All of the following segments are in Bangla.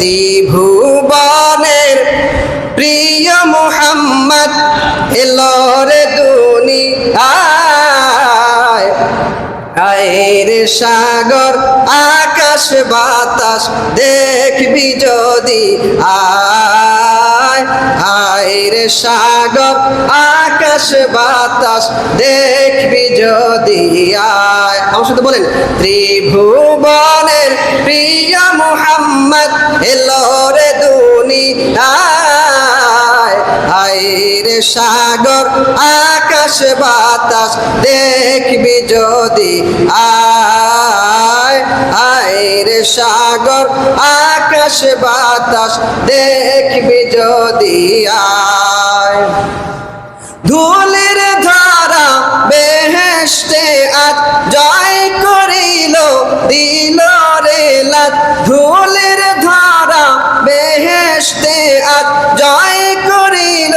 ত্রিভুবনের প্রিয় মুহাম্মদ এলো রে দুনিয়ায়। আয়ের সাগর আকাশ বাতাস দেখবি যদি আয়। আয়ের সাগর আকাশ বাতাস দেখবি যদি আয়। আমার সাথে বলেন, ত্রিভুবনের প্রিয় মুহাম্মদ এলো রে দুনিয়ায়। আয়ের সাগর আকাশ বাতাস দেখবি যদি আয়। আয়ের সাগর আকাশ বাতাস দেখবি যদি আয়। ধুলের ধারা বেহেশতে আজ জয় করিল দিল রে লাত। ধুলের ধারা বেহেশতে আজ জয় করিল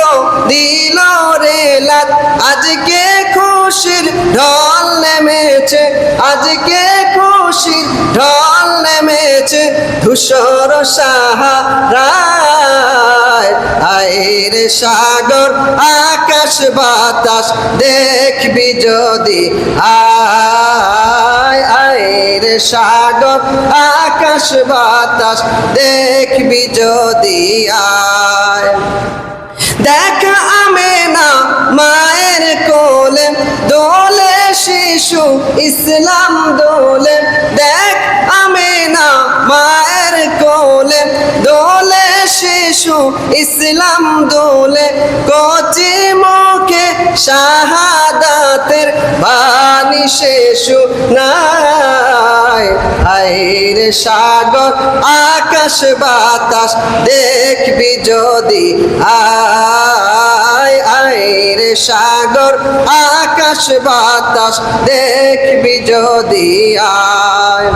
দিল রে লাত। আজকে খুশির ঢল নেমেছে, আজকে খুশির ঢল নেমেছে ধূসর সাহারায়। আয়ের সাগর আকাশ বাতাস দেখবি যদি আয়। আয়ের সাগর আকাশ বাতাস দেখবি যদি আয়। দেখা আমেনা মায়ের কোলে দোলে শিশু ইসলাম দোলে। দেখ আমেনা মায়ের কোলে দোলে শিশু ইসলাম দোলে। কচি মুখে শাহাদাতের বাণী শিশু নাই। আয়ের সাগর আকাশ বাতাস দেখবি যদি আয়। আয়ের সাগর আকাশ বাতাস দেখবি যদি আয়।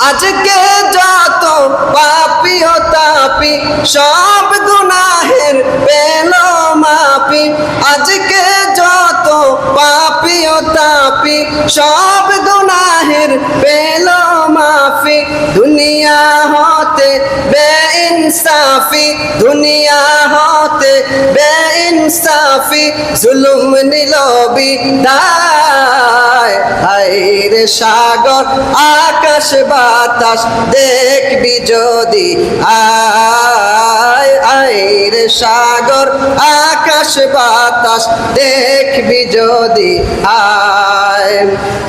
আজকে যত পাপী ও তাপী সব গুনাহের পেল মাপি। আজকে যত পাপী ও তাপী সব গুনাহের পেল মাফি। দুনিয়া হতে বেইনসাফি, দুনিয়া হতে বেইনসাফি জুলুম নিল বিদায়। আয়ের সাগর আকাশ বাতাস দেখবি যদি আয়। আয়ের সাগর আকাশ বাতাস দেখবি যদি আয়।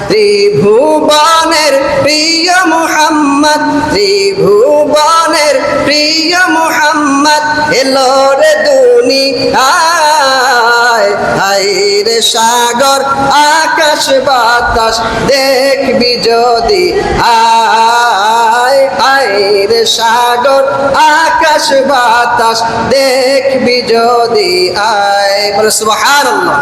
ত্রিভুবনের প্রিয় মুহাম্মদ, ত্রিভুবনের প্রিয় মুহাম্মদ এলো রে দুনিয়ায়। আয়ের সাগর আকাশ বাতাস দেখবি যদি আয়। আয়ের সাগর আকাশ বাতাস দেখবি যদি আয়। বলে সুবহানাল্লাহ।